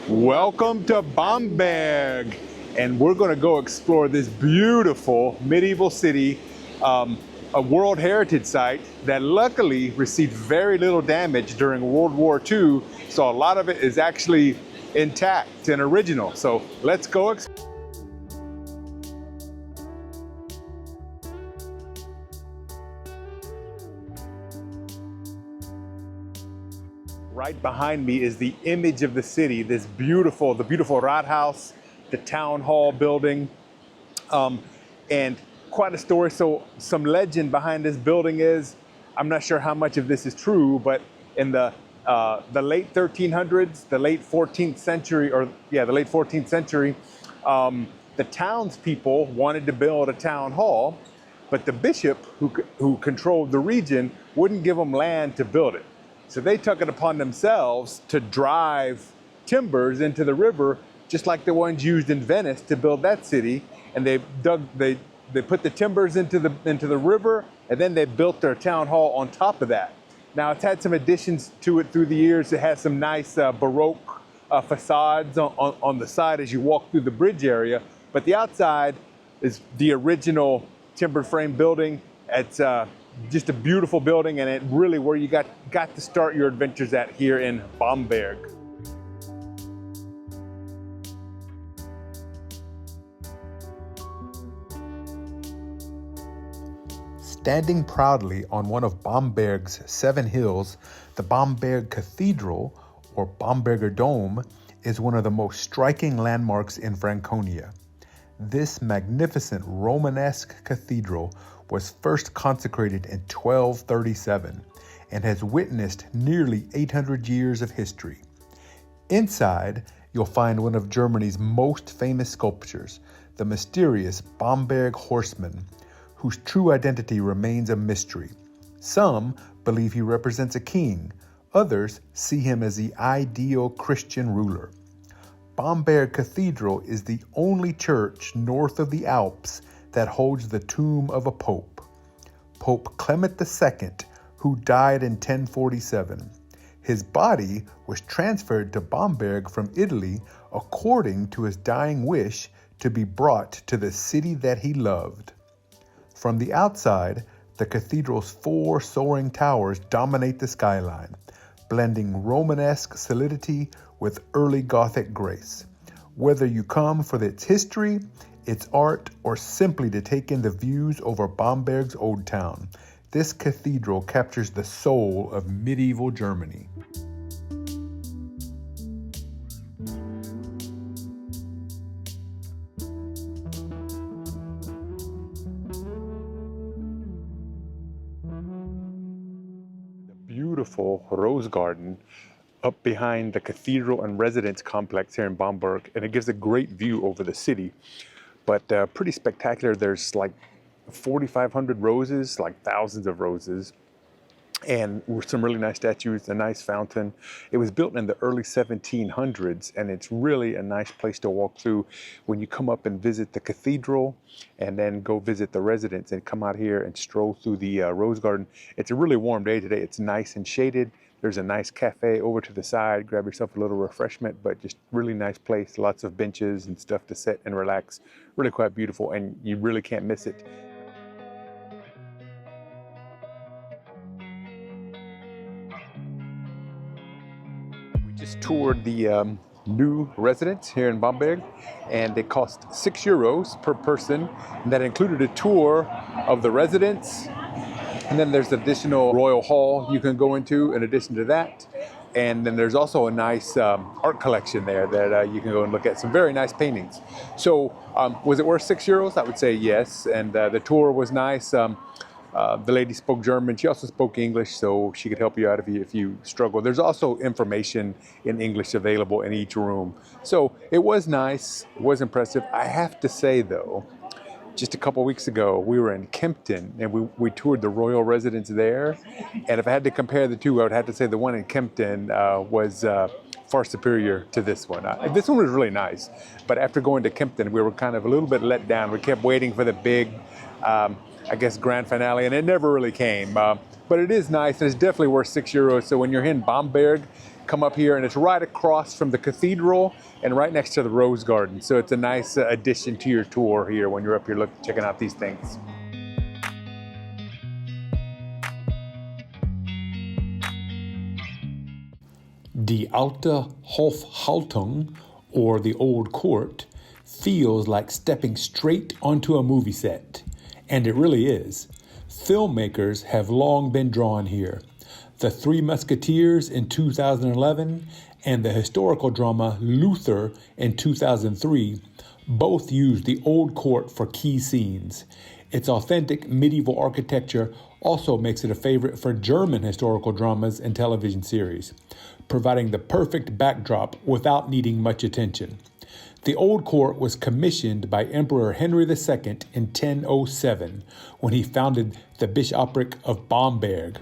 Welcome to Bamberg, and we're going to go explore this beautiful medieval city, a World Heritage site that luckily received very little damage during World War II, so a lot of it is actually intact and original. So let's go explore. Right behind me is the image of the city, the beautiful Rathaus, the town hall building, and quite a story. So some legend behind this building is, I'm not sure how much of this is true, but in the late 1300s, the late 14th century, the townspeople wanted to build a town hall, but the bishop who controlled the region wouldn't give them land to build it. So they took it upon themselves to drive timbers into the river, just like the ones used in Venice to build that city. And they put the timbers into the river, and then they built their town hall on top of that. Now it's had some additions to it through the years. It has some nice Baroque facades on the side as you walk through the bridge area. But the outside is the original timber frame building. It's just a beautiful building, and it really where you got to start your adventures at here in Bamberg. Standing proudly on one of Bamberg's 7 hills, the Bamberg Cathedral, or Bamberger Dome, is one of the most striking landmarks in Franconia. This magnificent Romanesque cathedral was first consecrated in 1237 and has witnessed nearly 800 years of history. Inside, you'll find one of Germany's most famous sculptures, the mysterious Bamberg Horseman, whose true identity remains a mystery. Some believe he represents a king, others see him as the ideal Christian ruler. Bamberg Cathedral is the only church north of the Alps that holds the tomb of a pope, Pope Clement II, who died in 1047. His body was transferred to Bamberg from Italy according to his dying wish to be brought to the city that he loved. From the outside, the cathedral's 4 soaring towers dominate the skyline, blending Romanesque solidity with early Gothic grace. Whether you come for its history, its art, or simply to take in the views over Bamberg's Old Town, this cathedral captures the soul of medieval Germany. The beautiful rose garden up behind the cathedral and residence complex here in Bamberg, and it gives a great view over the city. But pretty spectacular. There's like 4,500 roses, like thousands of roses, and some really nice statues, a nice fountain. It was built in the early 1700s, and it's really a nice place to walk through when you come up and visit the cathedral and then go visit the residence and come out here and stroll through the rose garden. It's a really warm day today. It's nice and shaded. There's a nice cafe over to the side. Grab yourself a little refreshment, but just really nice place. Lots of benches and stuff to sit and relax. Really quite beautiful, and you really can't miss it. We just toured the new residence here in Bamberg, and it cost €6 per person, and that included a tour of the residence. And then there's additional royal hall you can go into in addition to that. And then there's also a nice art collection there that you can go and look at. Some very nice paintings. So was it worth €6? I would say yes. And the tour was nice. The lady spoke German. She also spoke English, so she could help you out if you struggle. There's also information in English available in each room. So it was nice, it was impressive. I have to say though, just a couple weeks ago, we were in Kempten, and we toured the royal residence there. And if I had to compare the two, I would have to say the one in Kempten was far superior to this one. This one was really nice, but after going to Kempten, we were kind of a little bit let down. We kept waiting for the big, I guess, grand finale, and it never really came. But it is nice, and it's definitely worth €6. So when you're in Bamberg, come up here, and it's right across from the cathedral and right next to the Rose Garden. So it's a nice addition to your tour here when you're up here checking out these things. The Alte Hofhaltung, or the Old Court, feels like stepping straight onto a movie set. And it really is. Filmmakers have long been drawn here. The Three Musketeers in 2011 and the historical drama Luther in 2003 both used the Old Court for key scenes. Its authentic medieval architecture also makes it a favorite for German historical dramas and television series, providing the perfect backdrop without needing much attention. The Old Court was commissioned by Emperor Henry II in 1007 when he founded the Bishopric of Bamberg.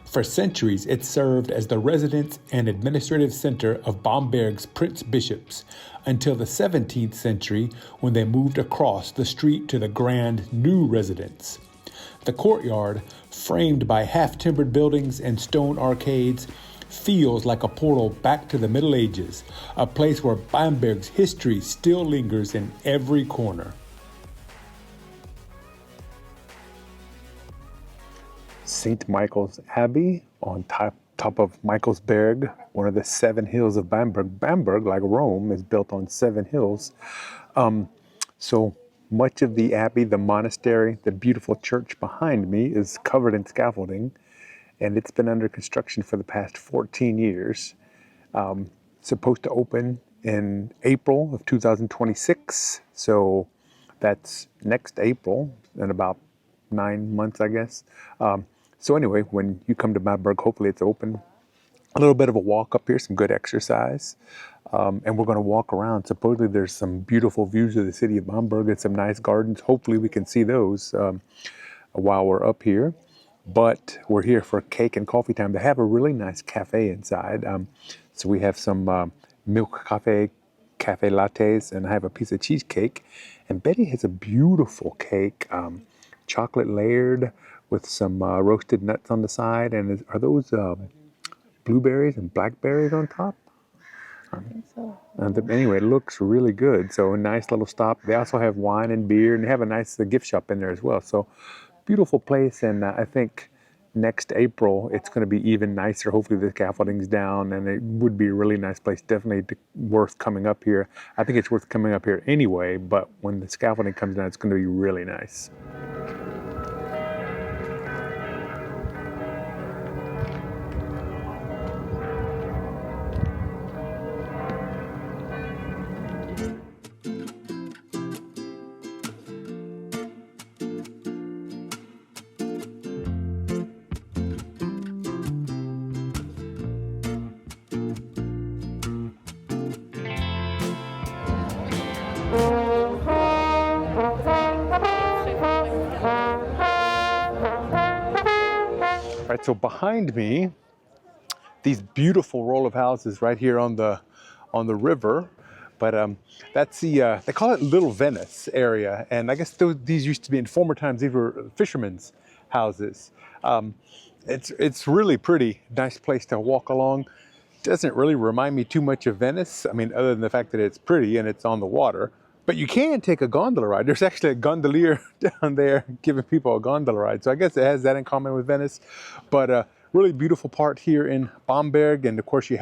For centuries, it served as the residence and administrative center of Bamberg's prince-bishops until the 17th century when they moved across the street to the grand new residence. The courtyard, framed by half-timbered buildings and stone arcades, feels like a portal back to the Middle Ages, a place where Bamberg's history still lingers in every corner. St. Michael's Abbey on top of Michaelsberg, one of the 7 hills of Bamberg. Bamberg, like Rome, is built on 7 hills. So much of the abbey, the monastery, the beautiful church behind me is covered in scaffolding, and it's been under construction for the past 14 years. Supposed to open in April of 2026, so that's next April, in about 9 months, I guess. So anyway, when you come to Bamberg, hopefully it's open. A little bit of a walk up here, some good exercise. And we're going to walk around. Supposedly there's some beautiful views of the city of Bamberg and some nice gardens. Hopefully we can see those while we're up here. But we're here for cake and coffee time. They have a really nice cafe inside. So we have some milk cafe lattes, and I have a piece of cheesecake. And Betty has a beautiful cake, chocolate layered with some roasted nuts on the side. And are those blueberries and blackberries on top? I think so. Anyway, it looks really good. So a nice little stop. They also have wine and beer, and they have a nice gift shop in there as well. So beautiful place, and I think next April it's going to be even nicer. Hopefully the scaffolding's down, and it would be a really nice place. Definitely worth coming up here. I think it's worth coming up here anyway, but when the scaffolding comes down, it's going to be really nice. All right, so behind me, these beautiful row of houses right here on the river, but that's the they call it Little Venice area, and I guess these used to be in former times. These were fishermen's houses. It's really pretty, nice place to walk along. Doesn't really remind me too much of Venice. I mean, other than the fact that it's pretty and it's on the water. But you can take a gondola ride. There's actually a gondolier down there giving people a gondola ride. So I guess it has that in common with Venice. But really beautiful part here in Bamberg. And of course you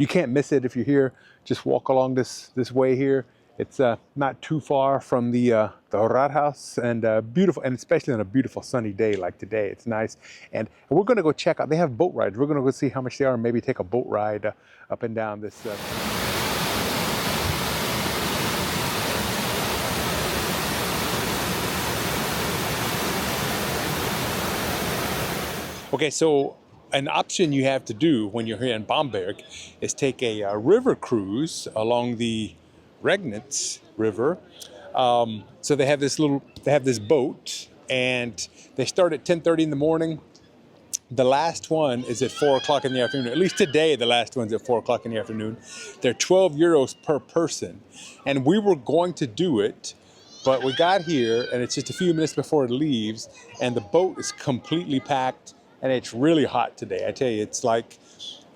can't miss it if you're here. Just walk along this way here. It's not too far from the Rathaus, and beautiful, and especially on a beautiful sunny day like today. It's nice. And we're gonna go check out, they have boat rides. We're gonna go see how much they are and maybe take a boat ride up and down this. Okay, so an option you have to do when you're here in Bamberg is take a river cruise along the Regnitz River. So they have this boat, and they start at 10:30 in the morning. The last one is at 4 o'clock in the afternoon. At least today, the last one's at 4 o'clock in the afternoon. They're 12 euros per person. And we were going to do it, but we got here, and it's just a few minutes before it leaves, and the boat is completely packed. And it's really hot today. I tell you, it's like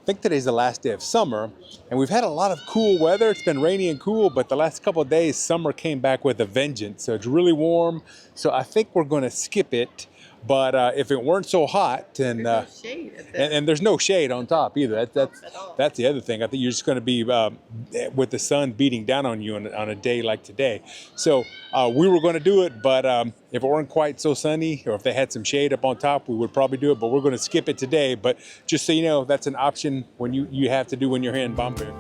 think today's the last day of summer, and we've had a lot of cool weather. It's been rainy and cool, but the last couple of days, summer came back with a vengeance. So it's really warm. So I think we're going to skip it. But if it weren't so hot, and there's no shade on top either. That's the other thing. I think you're just going to be with the sun beating down on you on a day like today. So we were going to do it, but if it weren't quite so sunny, or if they had some shade up on top, we would probably do it. But we're going to skip it today. But just so you know, that's an option when you have to do when you're here in Bamberg.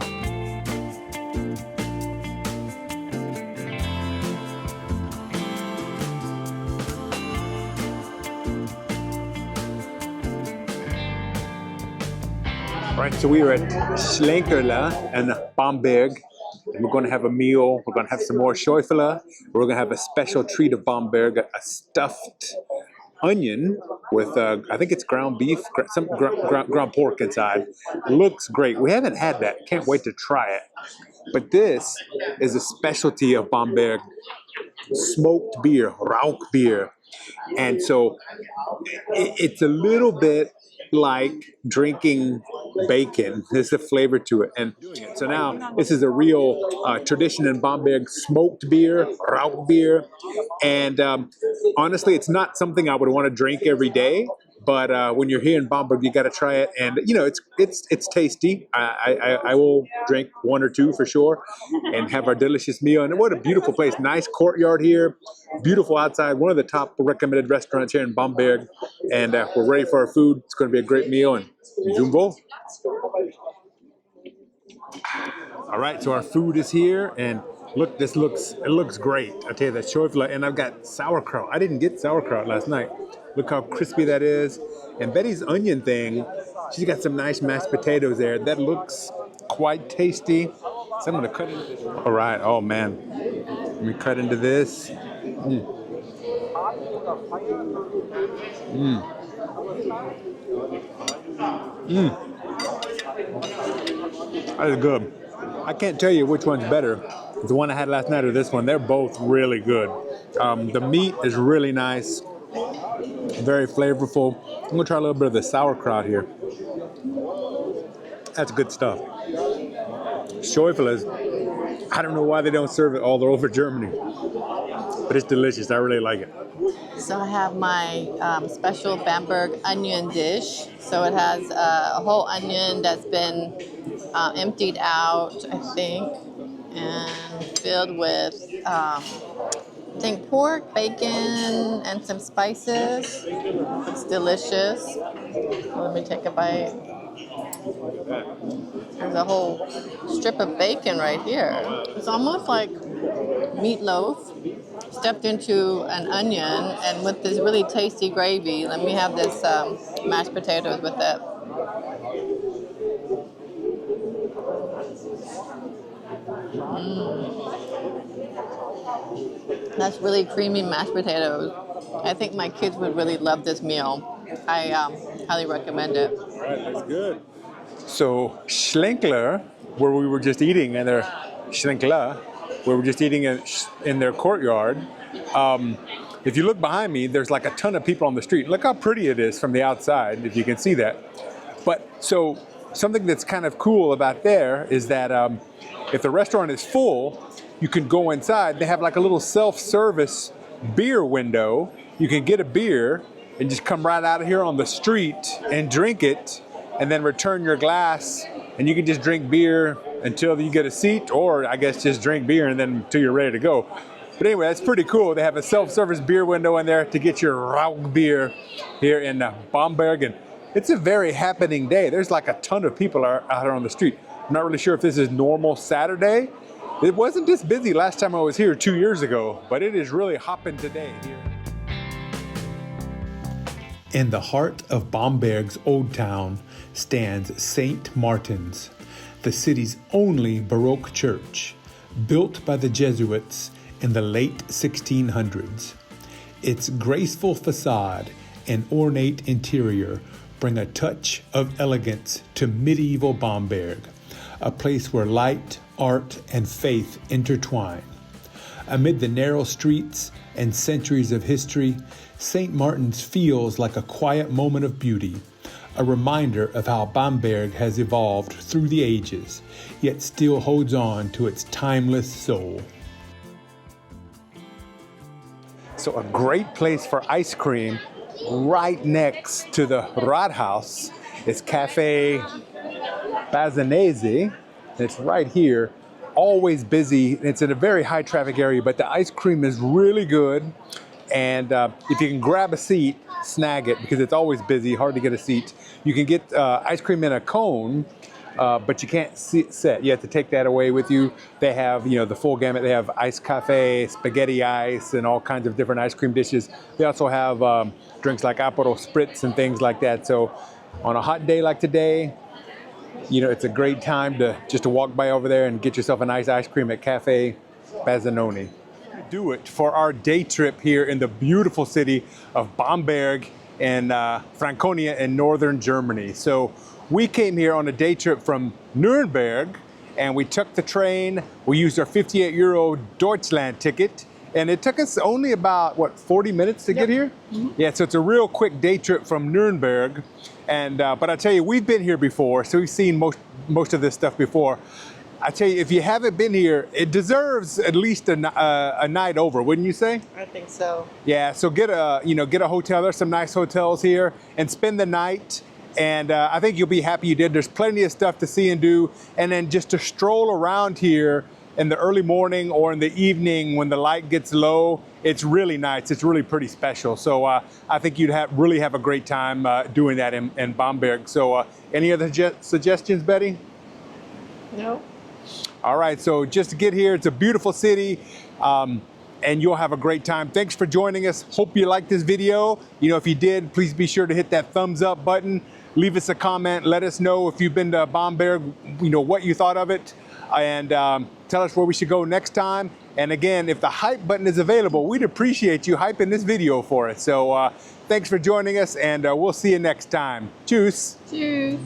Right, so we are at Schäuferla in Bamberg, and we're going to have a meal. We're going to have some more Schäuferla. We're going to have a special treat of Bamberg, a stuffed onion with, I think it's ground beef, some ground pork inside. Looks great. We haven't had that. Can't wait to try it. But this is a specialty of Bamberg, smoked beer, Rauchbier. And so it's a little bit like drinking bacon. There's a flavor to it. And so now this is a real tradition in Bamberg, smoked beer, Rauchbier. And honestly, it's not something I would want to drink every day. But when you're here in Bamberg, you got to try it, and you know it's tasty. I will drink one or two for sure, and have our delicious meal. And what a beautiful place! Nice courtyard here, beautiful outside. One of the top recommended restaurants here in Bamberg, and we're ready for our food. It's going to be a great meal, and Jumbo. All right, so our food is here, and look, it looks great. I tell you that Schäuferla, and I've got sauerkraut. I didn't get sauerkraut last night. Look how crispy that is. And Betty's onion thing, she's got some nice mashed potatoes there. That looks quite tasty. So I'm gonna cut into this. All right, oh man. Let me cut into this. That is good. I can't tell you which one's better. The one I had last night or this one. They're both really good. The meat is really nice. Very flavorful. I'm gonna try a little bit of the sauerkraut here. That's good stuff. Schäuferla's, I don't know why they don't serve it all over Germany, but it's delicious. I really like it. So I have my special Bamberg onion dish. So it has a whole onion that's been emptied out, I think, and filled with I think pork, bacon, and some spices. It's delicious. Let me take a bite. There's a whole strip of bacon right here. It's almost like meatloaf stuffed into an onion, and with this really tasty gravy. Let me have this mashed potatoes with it. That's really creamy mashed potatoes. I think my kids would really love this meal. I highly recommend it. All right, that's good. So Schäuferla, where we were just eating, and their Schäuferla, where we're just eating in their courtyard. If you look behind me, there's like a ton of people on the street. Look how pretty it is from the outside, if you can see that. But so something that's kind of cool about there is that if the restaurant is full, you can go inside. They have like a little self-service beer window. You can get a beer and just come right out of here on the street and drink it, and then return your glass, and you can just drink beer until you get a seat, or I guess just drink beer and then until you're ready to go. But anyway, that's pretty cool. They have a self-service beer window in there to get your Rauchbier here in Bamberg, and it's a very happening day. There's like a ton of people out here on the street. I'm not really sure if this is normal Saturday. It wasn't this busy last time I was here 2 years ago, but it is really hopping today here. In the heart of Bamberg's Old Town stands St. Martin's, the city's only Baroque church, built by the Jesuits in the late 1600s. Its graceful facade and ornate interior bring a touch of elegance to medieval Bamberg, a place where light, art, and faith intertwine. Amid the narrow streets and centuries of history, St. Martin's feels like a quiet moment of beauty, a reminder of how Bamberg has evolved through the ages, yet still holds on to its timeless soul. So a great place for ice cream right next to the Rathaus is Cafe Basanese. It's right here, always busy. It's in a very high traffic area, but the ice cream is really good. And if you can grab a seat, snag it, because it's always busy, hard to get a seat. You can get ice cream in a cone, but you can't sit. You have to take that away with you. They have, the full gamut. They have iced cafe, spaghetti ice, and all kinds of different ice cream dishes. They also have drinks like Aperol Spritz and things like that. So on a hot day like today, it's a great time to walk by over there and get yourself a nice ice cream at Cafe Basanese. Do it for our day trip here in the beautiful city of Bamberg in Franconia in northern Germany. So we came here on a day trip from Nuremberg, and we took the train. We used our 58 euro Deutschland ticket, and it took us only about 40 minutes to get here. Mm-hmm. Yeah, so it's a real quick day trip from Nuremberg. And but I tell you, we've been here before, so we've seen most of this stuff before. I tell you, if you haven't been here, it deserves at least a night over, wouldn't you say? I think so. Yeah, so get a hotel. There's some nice hotels here, and spend the night. And I think you'll be happy you did. There's plenty of stuff to see and do. And then just to stroll around here in the early morning or in the evening when the light gets low, it's really nice. It's really pretty special. So I think you'd really have a great time doing that in Bamberg. So any other suggestions, Betty? No. All right, so just to get here, it's a beautiful city, and you'll have a great time. Thanks for joining us. Hope you liked this video. If you did, please be sure to hit that thumbs up button. Leave us a comment. Let us know if you've been to Bamberg, what you thought of it, and tell us where we should go next time. And again, if the hype button is available, we'd appreciate you hyping this video for us. So thanks for joining us, and we'll see you next time. Tschüss. Tschüss.